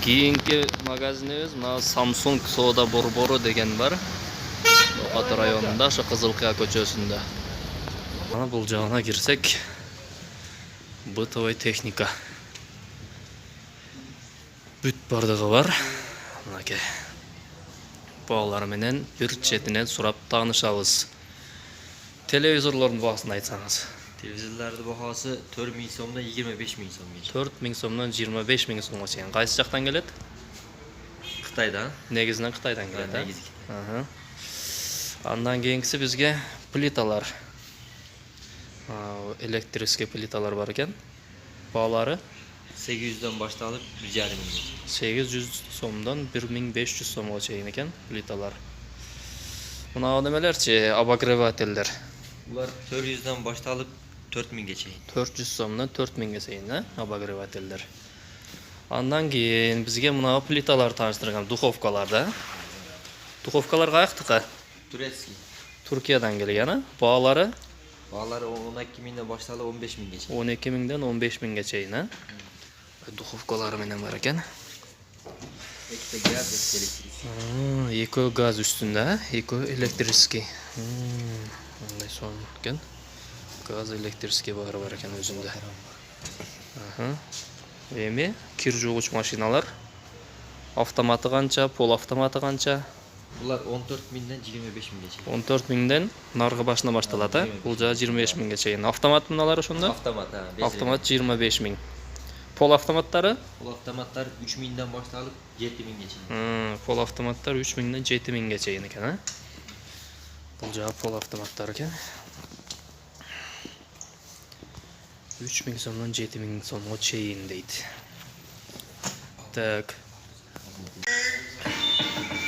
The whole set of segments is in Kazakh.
Keyingi magazinimiz mына Samsung Soda Borboru деген бар. Тоқат районында, ошо Кызылкыя көчөсүндө. Mana бул жагына кирсек, бытовой техника. Бүт бардыгы бар. Мынакей. Баалар менен бир четинен сурап таанышабыз. Телевизорлордун баасын айтсаңыз. Televizorlarda bahası 4.000 so'mdan 25.000 so'mgacha. 4.000 сомдон 25.000 сомго чейин. Кайсы жактан келет? Xitoydan. Негизинен Кытайдан келет, Негизи Кытай. Андан кийинкиси бизге плиталар. Электрический плиталар бар экен. Баалары 800'dan başlanıp 1.500'gacha. 800 сомдон 1500 сомго чейин экен плиталар. Мына немелерчи, обогревательдер. Ular 400'dan başlanıp 4.000'gacha. 400 сомдон 4000ге чейин, обогревательдер. Андан кийин бизге мына плиталар тааныштырган, духовкалар да. Духовкалар каяктыкы? Турецкий. Түркиядан келген, баалары Bağları 12.000'den başlanıp 15.000'gacha. 12.000'den 15.000'ge чейин, духовкалары менен бар экен. Ekte gaz elektrikli. Экөө газ үстүндө, экөө электрический. Мындай сон экен. Газ электрический баары бар экен өзүндө. Эми кир жуугуч машиналар. Автоматы канча, пол автоматы канча? Ular 14.000'den 25.000'gacha. 14.000'den наргы башына башталат, бул жагы 25.000'ge чейин. Автомат мыналар ошондо? Автомат, Автомат 25.000. Пол автоматтары? Pol avtomatlar 3.000'den başlanıp 7.000'gacha. Пол автоматтар 3.000'den 7.000'ge чейин экен, Бул жагы пол автоматтар экен. 3.000 сомдон 7.000 сомго чейин дейт. Так.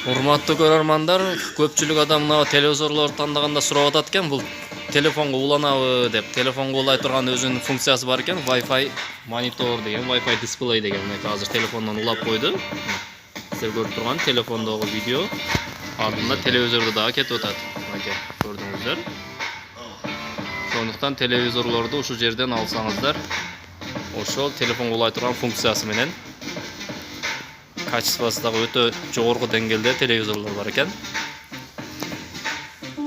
Урматтуу көрөрмандар, көпчүлүк адам мына телевизорлорду тандаганда сурап атат экен, бул телефонго уланабы деп. Телефонго улай турган өзүнүн функциясы бар экен, Wi-Fi монитор деген, Wi-Fi дисплей деген. Азыр телефондон улап койду. Сиздер көрүп турган телефондогу видео артында телевизордо дагы кетип атат. Мынакей, көрдүңүздөр. Сондуктан телевизорлорду ушул жерден алсаңыздар, ошол телефонго улай турган функциясы менен качествосы дагы өтө жогорку деңгээлде телевизорлор бар экен.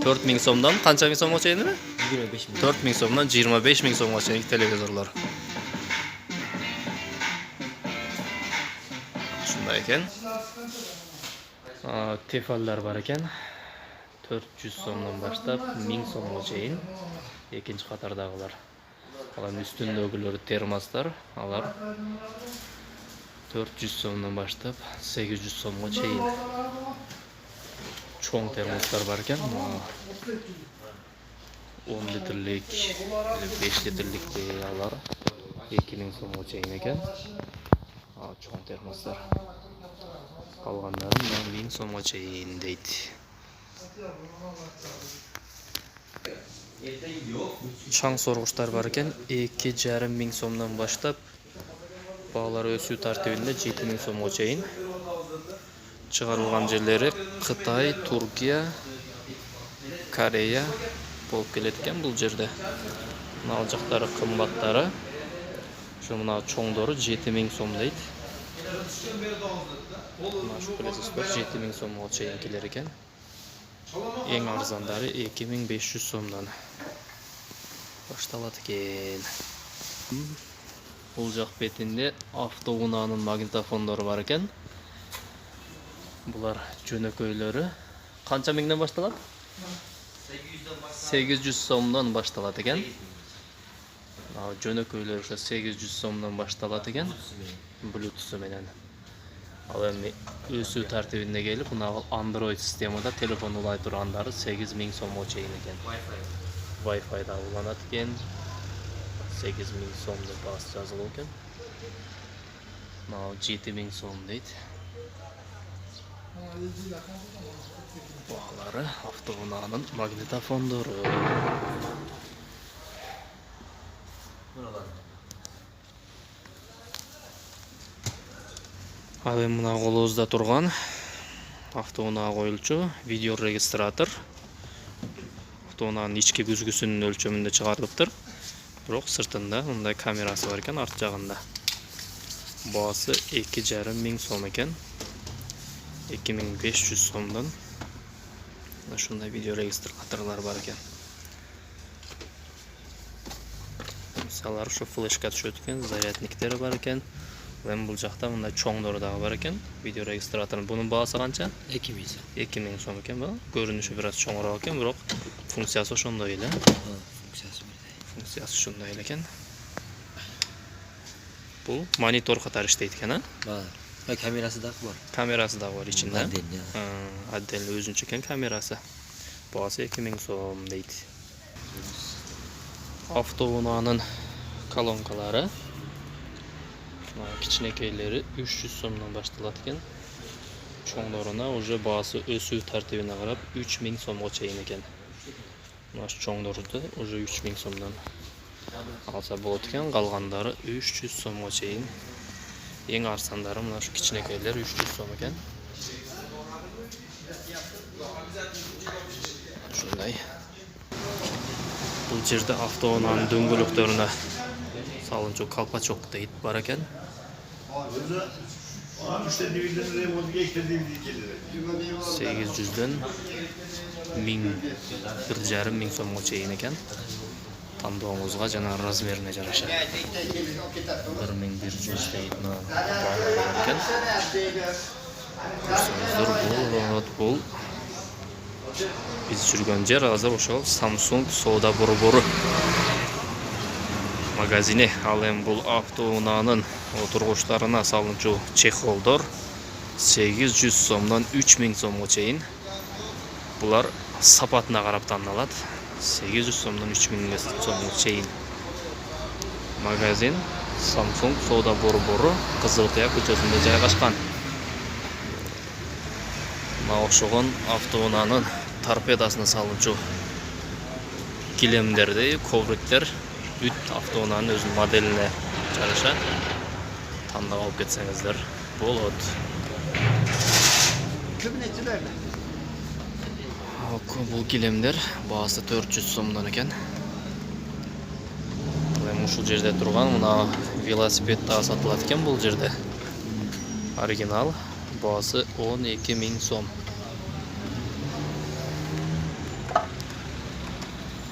4000 сомдон канча миң сомго чейин? 25.000. 4000 сомдон 25000 сомго чейин телевизорлор. Ушундай экен. Тефалдар бар экен. 400 сомдон баштап 1000 сомго чейин экинчи катардагылар. Алардын үстүндөгүлөр термостор, алар 400 сомдон баштап 800 сомго чейин. Чоң термостор бар экен. 10 литрлик, 5 литрлик алар 2000 сомго чейин экен. Чоң термостор. Калгандары 1000 сомго чейин дейт. Чаң соргучтар бар экен, 2500 сомдон баштап баалар өсүү тартибинде 7000 сомго чейин. Чыгарылган жерлери Кытай, Туркия, Корея болуп келет экен бул жерде. Мына жактары кымбаттары. Ошо мына чоңдору 7000 сом дейт. Мына ушу процессор 7000 сомго чейин келер экен. Эң арзандары 2500 сомдон башталат экен. Бул жак бетинде автоунаанын магнитофондору бар экен. Булар жөнөкөйлөрү канча миңден башталат? 800 сомдон башталат экен. Жөнөкөйлөр ошо 800 сомдон башталат экен. Bluetooth менен. Ал эми өсүү тартибинде келип, мына Android системада телефон улай тургандары 8000 сомго чейин экен. Wi-Fi да уланат экен. 8000 сом деп баасы жазылып экен. Мына 7000 сом дейт. Баалары автоунаанын магнитофондору. Ал эми мына колубузда турган автоунаа коюлчу видео регистратор. Автоунаанын ички күзгүсүнүн өлчөмүндө чыгарылыптыр. Бирок сыртында мындай камерасы бар экен арт жагында. Bağısı 2,5 ming so'm ekan. 2500 so'mdan. Mana shunday video registratorlar bor ekan. Misallar shu fleshka tushayotgan zaryadniklari bor ekan. Va bu joqda bunday cho'ngdordagi bor ekan. Video registratorning buning bahosi qancha? 2000 so'm. 2000 so'm ekan bu. Ko'rinishi biroz cho'ngroq ekan, biroq funksiyasi shunday edi. Funksiyasi shunday ekan. Bu monitor qatori ishlaydi ekan, ha? Bor. Va kamerasi da bor. Kamerasi da bor ichida. Ha. Отдельно o'zincha ekan kamerasi. Bahosi 2000 so'm deydi. Avtounaning kolonkalari kichiknaylari 300 so'mdan boshlanadi ekan. Cho'nglarına уже bahosi o'suv tartibine qarab 3000 so'mgacha ekan. Mana shu cho'nglarida уже 3000 so'mdan alsa bo'ladi ekan, qolganlari 300 so'mgacha. Eng arzonlari mana shu kichiknaylar 300 so'm ekan. Shunday. Bu yerda avtounaning do'ngaloqlarına salınço kalpaçok deyip var ekan. 800'den 1,5 ming so'mgacha ekan. Tandoğumuzga jana razmerine jarasha. 1100 deyip ekan. Ko'rsangizdor bu biz жүрген жер hozir o'sha Samsung Soda Boru magazini. Al ham bu avtounaning o'tirg'ichlariga salınço chexollar 800 so'mdan 3000 so'mgacha. Bular sapatına qarab tanlanadi. 800 so'mdan 3000 so'mgacha. Magazin Samsung Soda Boru Qizilqiya ko'chasida joylashgan. Mana o'xshagan avtounaning torpedasini salınço kilemlerde kovrikler büt avtounaning o'z modeline jarasha tanlab olib ketsangizlar bo'ladi. Bu kilemler bahosi 400 so'mdan ekan. Mana shu yerda turgan mana velosiped da sotiladi ekan bu yerda. Original bahosi 12000 so'm.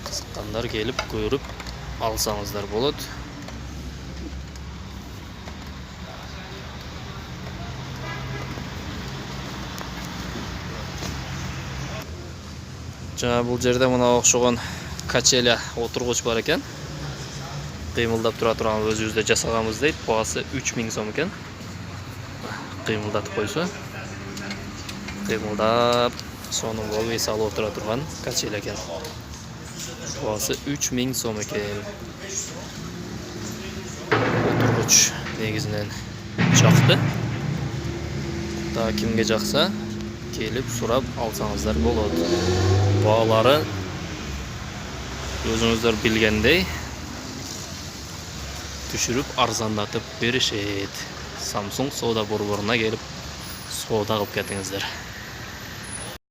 Qiziqqanlar kelib ko'rib alsangizlar bo'ladi. Jana bu yerda mana o'xshagan kachela o'tirg'ich bor ekan. Qiymildab turadigan o'zingizda jasaganmiz deydi. Bahosi 3000 so'm ekan. Qiymildatib qo'ysa. Qiymildab so'ning bo'lib esal o'tira turgan kachela ekan. Bahosi 3000 so'm ekan. O'tirg'ich negizidan chaqdi. Da kimga jaqsa kelib so'rab alsangizlar bo'ladi. Baholari o'zingizlar bilgandek tushirib arzonlatib berishadi. Samsung Soda Boru'na gelip savdo qilib ketingizlar.